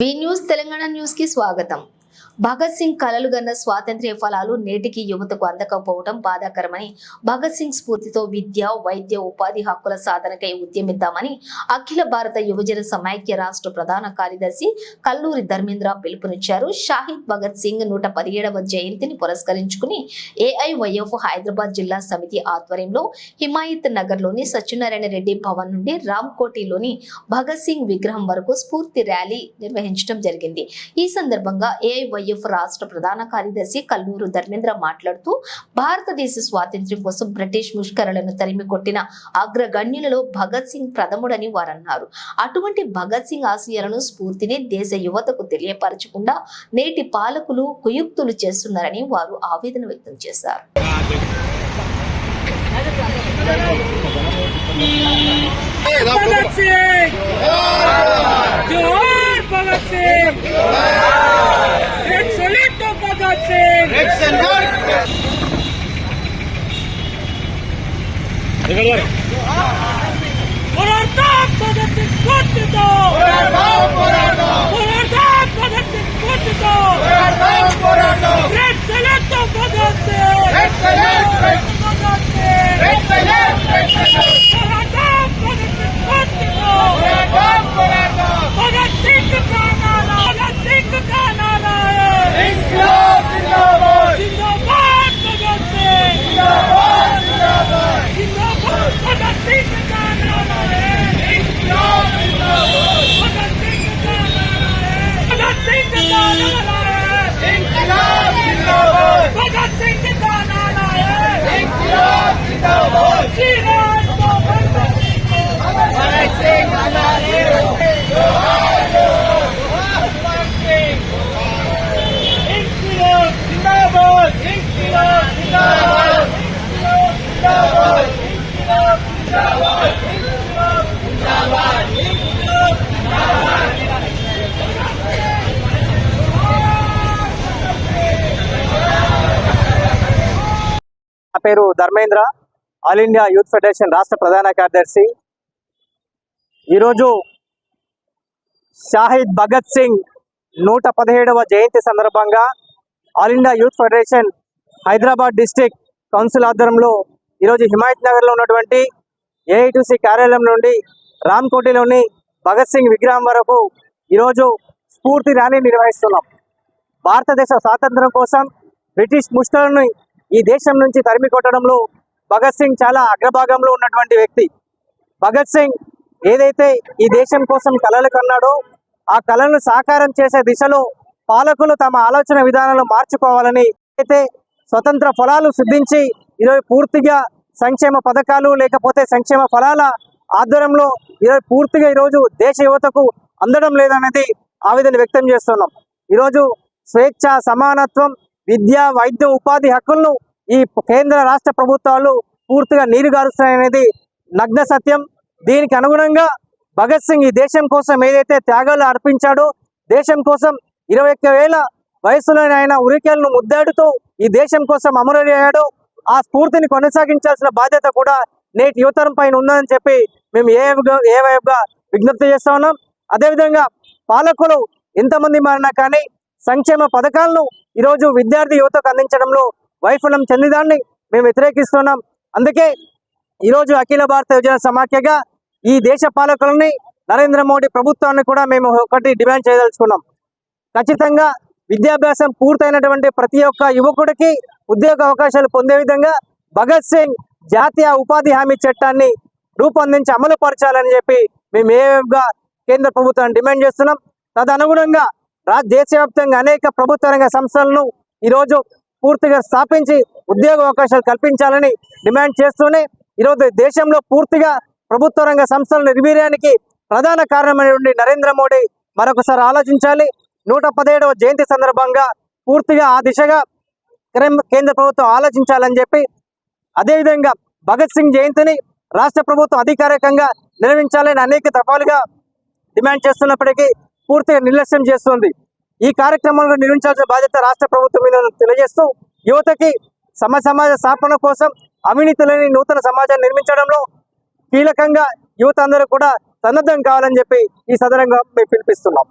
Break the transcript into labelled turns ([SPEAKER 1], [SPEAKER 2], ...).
[SPEAKER 1] వి news Telangana news కి స్వాగతం. భగత్ సింగ్ కలలు గన్న స్వాతంత్ర్య ఫలాలు నేటికి యువతకు అందకపోవడం బాధాకరమని, భగత్ సింగ్ స్ఫూర్తితో విద్య, వైద్య, ఉపాధి హక్కుల సాధనకై ఉద్యమిద్దామని అఖిల భారత యువజన సమైక్య రాష్ట్ర ప్రధాన కార్యదర్శి కల్లూరి ధర్మేంద్ర పిలుపునిచ్చారు. షాహిద్ భగత్ సింగ్ 117వ జయంతిని పురస్కరించుకుని ఏఐవైఎఫ్ హైదరాబాద్ జిల్లా సమితి ఆధ్వర్యంలో హిమాయత్ నగర్ లోని సత్యనారాయణ రెడ్డి భవన్ నుండి రామ్కోటిలోని భగత్ సింగ్ విగ్రహం వరకు స్ఫూర్తి ర్యాలీ నిర్వహించడం జరిగింది. ఈ సందర్భంగా ఏఐవైఎఫ్ రాష్ట్ర ప్రధాన కార్యదర్శి కల్లూరు ధర్మేంద్ర మాట్లాడుతూ, భారతదేశ స్వాతంత్ర్యం కోసం బ్రిటిష్ ముష్కరులను తరిమి కొట్టిన అగ్రగణ్యులలో భగత్ సింగ్ ప్రథముడని వారన్నారు. అటువంటి భగత్ సింగ్ ఆశయాలను, స్ఫూర్తిని దేశ యువతకు తెలియపరచకుండా నేటి పాలకులు కుయుక్తులు చేస్తున్నారని వారు ఆవేదన వ్యక్తం చేశారు.
[SPEAKER 2] నా పేరు Dharmendra, all India youth federation రాష్ట్ర ప్రధాన కార్యదర్శి. ఈరోజు షాహిద్ భగత్ సింగ్ 117వ జయంతి సందర్భంగా all India youth federation Hyderabad district council ఆధ్వర్యంలో ఈరోజు హిమాయత్ నగర్లో ఉన్నటువంటి ఏఐటీసీ కార్యాలయం నుండి రామ్కోటిలోని భగత్ సింగ్ విగ్రహం వరకు ఈరోజు స్ఫూర్తి ర్యాలీ నిర్వహిస్తున్నాం. భారతదేశ స్వాతంత్రం కోసం బ్రిటిష్ ముష్కరులను ఈ దేశం నుంచి తరిమి కొట్టడంలో భగత్ సింగ్ చాలా అగ్రభాగంలో ఉన్నటువంటి వ్యక్తి. భగత్ సింగ్ ఏదైతే ఈ దేశం కోసం కలలు కన్నాడో ఆ కళలను సాకారం చేసే దిశలో పాలకులు తమ ఆలోచన విధానాలు మార్చుకోవాలని, అయితే స్వతంత్ర ఫలాలు సిద్ధించి ఈరోజు పూర్తిగా సంక్షేమ పథకాలు లేకపోతే సంక్షేమ ఫలాల ఆధ్వర్యంలో ఈరోజు పూర్తిగా ఈరోజు దేశ యువతకు అందడం లేదనేది ఆవేదన వ్యక్తం చేస్తున్నాం. ఈరోజు స్వేచ్ఛ, సమానత్వం, విద్య, వైద్యం, ఉపాధి హక్కులను ఈ కేంద్ర రాష్ట్ర ప్రభుత్వాలు పూర్తిగా నీరుగారుస్తున్నాయనేది నగ్న సత్యం. దీనికి అనుగుణంగా భగత్ సింగ్ ఈ దేశం కోసం ఏదైతే త్యాగాలు అర్పించాడో, దేశం కోసం 21,000 వయసులో ఆయన ఉరికేలను ముద్దాడుతూ ఈ దేశం కోసం అమరుడయ్యాడో ఆ స్ఫూర్తిని కొనసాగించాల్సిన బాధ్యత కూడా నేటి యువతరం పైన ఉందని చెప్పి మేము ఏవైపుగా విజ్ఞప్తి చేస్తా ఉన్నాం. అదేవిధంగా పాలకులు ఎంతమంది మారినా కానీ సంక్షేమ పథకాలను ఈరోజు విద్యార్థి యువతకు అందించడంలో వైఫల్యం చెందిదాన్ని మేము వ్యతిరేకిస్తున్నాం. అందుకే ఈరోజు అఖిల భారత యువజన సమాఖ్యగా ఈ దేశ పాలకులని, నరేంద్ర మోడీ ప్రభుత్వాన్ని కూడా మేము ఒకటి డిమాండ్ చేయదలుచుకున్నాం. ఖచ్చితంగా విద్యాభ్యాసం పూర్తయినటువంటి ప్రతి ఒక్క యువకుడికి ఉద్యోగ అవకాశాలు పొందే విధంగా భగత్ సింగ్ జాతీయ ఉపాధి హామీ చట్టాన్ని రూపొందించి అమలు పరచాలని చెప్పి మేము ఏగా కేంద్ర ప్రభుత్వాన్ని డిమాండ్ చేస్తున్నాం. తదనుగుణంగా దేశవ్యాప్తంగా అనేక ప్రభుత్వ రంగ సంస్థలను ఈరోజు పూర్తిగా స్థాపించి ఉద్యోగ అవకాశాలు కల్పించాలని డిమాండ్ చేస్తూనే ఈరోజు దేశంలో పూర్తిగా ప్రభుత్వ రంగ సంస్థల నిర్వీర్యానికి ప్రధాన కారణమైనటువంటి నరేంద్ర మోడీ మరొకసారి ఆలోచించాలి. 117వ జయంతి సందర్భంగా పూర్తిగా ఆ దిశగా కేంద్ర ప్రభుత్వం ఆలోచించాలని చెప్పి, అదేవిధంగా భగత్ సింగ్ జయంతిని రాష్ట్ర ప్రభుత్వం అధికారికంగా నిర్వహించాలని అనేక దఫాలుగా డిమాండ్ చేస్తున్నప్పటికీ పూర్తిగా నిర్లక్ష్యం చేస్తుంది. ఈ కార్యక్రమంలో నిర్వహించాల్సిన బాధ్యత రాష్ట్ర ప్రభుత్వం మీద తెలియజేస్తూ, యువతకి సమాజ స్థాపన కోసం అవినీతి లేని నూతన సమాజాన్ని నిర్మించడంలో కీలకంగా యువత అందరూ కూడా సన్నద్ధం కావాలని చెప్పి ఈ సదనంగా మేము పిలిపిస్తున్నాం.